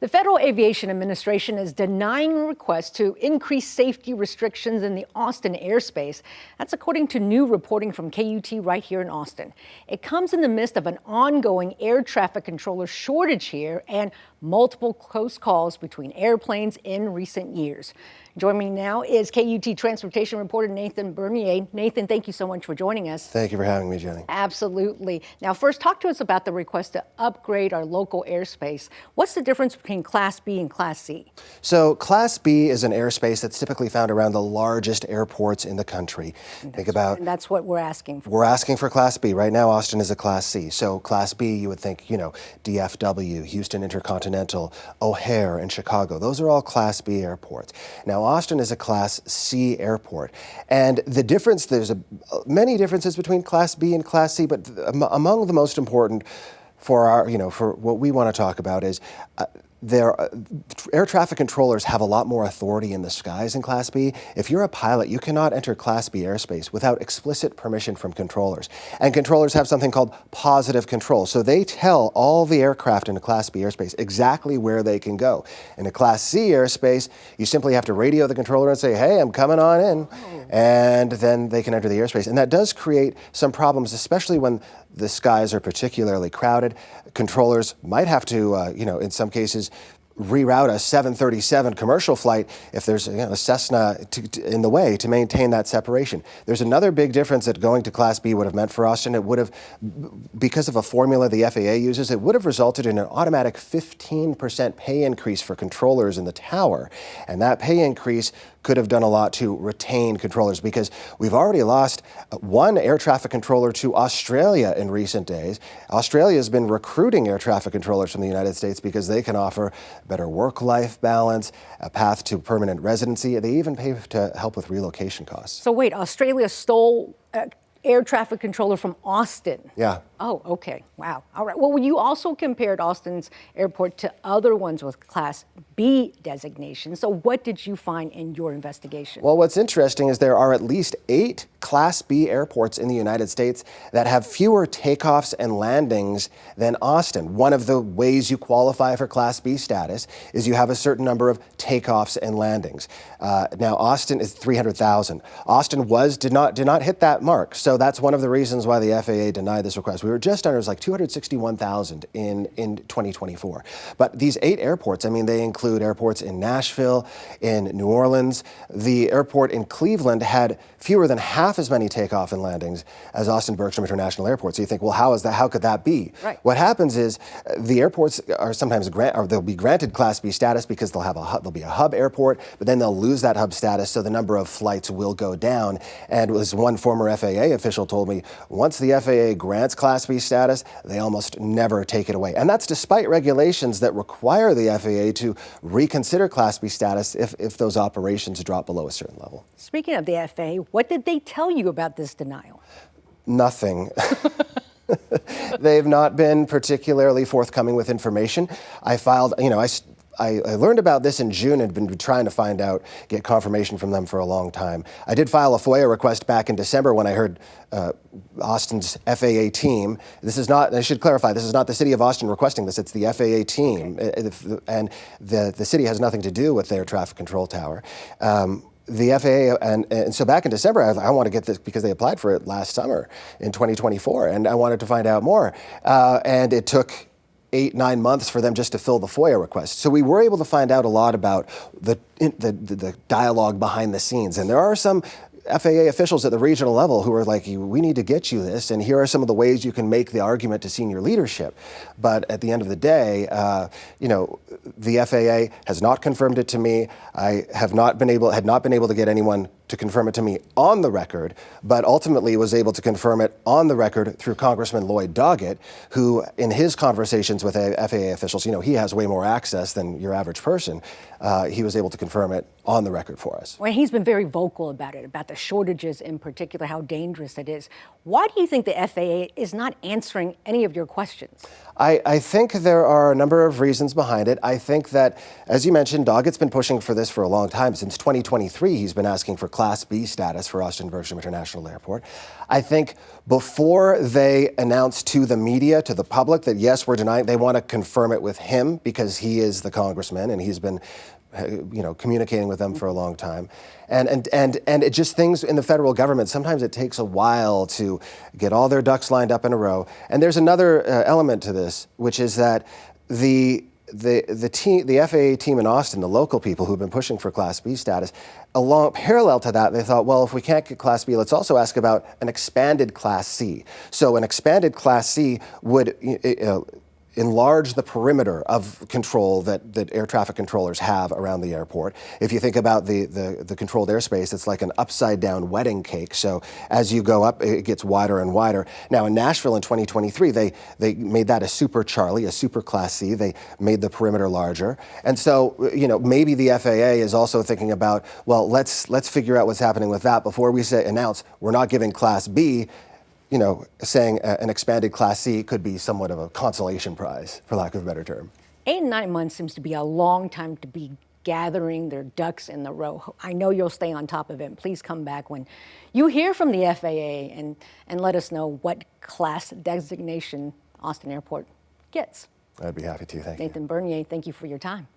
The Federal Aviation Administration is denying requests to increase safety restrictions in the Austin airspace. That's according to new reporting from KUT right here in Austin. It comes in the midst of an ongoing air traffic controller shortage here and multiple close calls between airplanes in recent years. Joining me now is KUT transportation reporter Nathan Bernier. Nathan, thank you so much for joining us. Thank you for having me, Jenny. Absolutely. Now, first, talk to us about the request to upgrade our local airspace. What's the difference between Class B and Class C? So Class B is an airspace that's typically found around the largest airports in the country. And that's what we're asking for. We're asking for Class B. Right now, Austin is a Class C. So Class B, you would think, DFW, Houston Intercontinental, O'Hare, and Chicago. Those are all Class B airports. Now, Austin is a Class C airport. And the difference, there's many differences between Class B and Class C, but among the most important for for what we want to talk about is air traffic controllers have a lot more authority in the skies in Class B. If you're a pilot, you cannot enter Class B airspace without explicit permission from controllers. And controllers have something called positive control. So they tell all the aircraft in a Class B airspace exactly where they can go. In a Class C airspace, you simply have to radio the controller and say, hey, I'm coming on in. And then they can enter the airspace. And that does create some problems, especially when the skies are particularly crowded. Controllers might have to, in some cases, reroute a 737 commercial flight if there's a Cessna in the way to maintain that separation. There's another big difference that going to Class B would have meant for Austin. It would have, because of a formula the FAA uses, it would have resulted in an automatic 15% pay increase for controllers in the tower. And that pay increase could have done a lot to retain controllers, because we've already lost one air traffic controller to Australia in recent days. Australia has been recruiting air traffic controllers from the United States because they can offer better work-life balance, a path to permanent residency. They even pay to help with relocation costs. So wait, Australia stole air traffic controller from Austin? Yeah. Oh, okay. Wow. All right. Well, you also compared Austin's airport to other ones with Class B designation. So what did you find in your investigation? Well, what's interesting is there are at least 8 Class B airports in the United States that have fewer takeoffs and landings than Austin. One of the ways you qualify for Class B status is you have a certain number of takeoffs and landings. Now, Austin is 300,000. Austin did not hit that mark. So that's one of the reasons why the FAA denied this request. We were just under, it was like 261,000 in 2024. But these 8 airports, I mean, they include airports in Nashville, in New Orleans. The airport in Cleveland had fewer than half as many takeoff and landings as Austin Bergstrom International Airport. So you think, well, how could that be? Right. What happens is the airports are sometimes they'll be granted Class B status because they'll be a hub airport, but then they'll lose that hub status, so the number of flights will go down. And as one former FAA official told me, once the FAA grants Class B status, they almost never take it away. And that's despite regulations that require the FAA to reconsider Class B status if those operations drop below a certain level. Speaking of the FAA, what did they tell you about this denial? Nothing. They've not been particularly forthcoming with information. I filed, I learned about this in June and been trying to get confirmation from them for a long time. I did file a FOIA request back in December when I heard Austin's FAA team. This is not, I should clarify, this is not the city of Austin requesting this, it's the FAA team. Okay. And the city has nothing to do with their traffic control tower. The FAA, and so back in December, I want to get this because they applied for it last summer in 2024, and I wanted to find out more. And it took 8-9 months for them just to fill the FOIA request. So we were able to find out a lot about the dialogue behind the scenes. And there are some FAA officials at the regional level who are like, we need to get you this, and here are some of the ways you can make the argument to senior leadership. But at the end of the day, the FAA has not confirmed it to me. I had not been able to get anyone to confirm it to me on the record, but ultimately was able to confirm it on the record through Congressman Lloyd Doggett, who in his conversations with FAA officials, he has way more access than your average person. He was able to confirm it on the record for us. Well, he's been very vocal about it, about the shortages in particular, how dangerous it is. Why do you think the FAA is not answering any of your questions? I think there are a number of reasons behind it. I think that, as you mentioned, Doggett's been pushing for this for a long time. Since 2023, he's been asking for Class B status for Austin Bergstrom International Airport. I think before they announce to the media, to the public, that yes, we're denying, they want to confirm it with him because he is the congressman and he's been communicating with them for a long time. And it just, things in the federal government, sometimes it takes a while to get all their ducks lined up in a row. And there's another element to this, which is that the FAA team in Austin, the local people who've been pushing for Class B status, parallel to that, they thought, well, if we can't get Class B, let's also ask about an expanded Class C. So an expanded Class C would enlarge the perimeter of control that air traffic controllers have around the airport. If you think about the controlled airspace, it's like an upside down wedding cake. So as you go up, it gets wider and wider. Now in Nashville in 2023, they made that a Super Charlie, a Super Class C. They made the perimeter larger. And so, maybe the FAA is also thinking about, well, let's figure out what's happening with that before we announce we're not giving Class B. Saying an expanded Class C could be somewhat of a consolation prize, for lack of a better term. 8 and 9 months seems to be a long time to be gathering their ducks in the row. I know you'll stay on top of it. Please come back when you hear from the FAA and let us know what class designation Austin Airport gets. I'd be happy to. Thank you. Nathan Bernier, thank you for your time.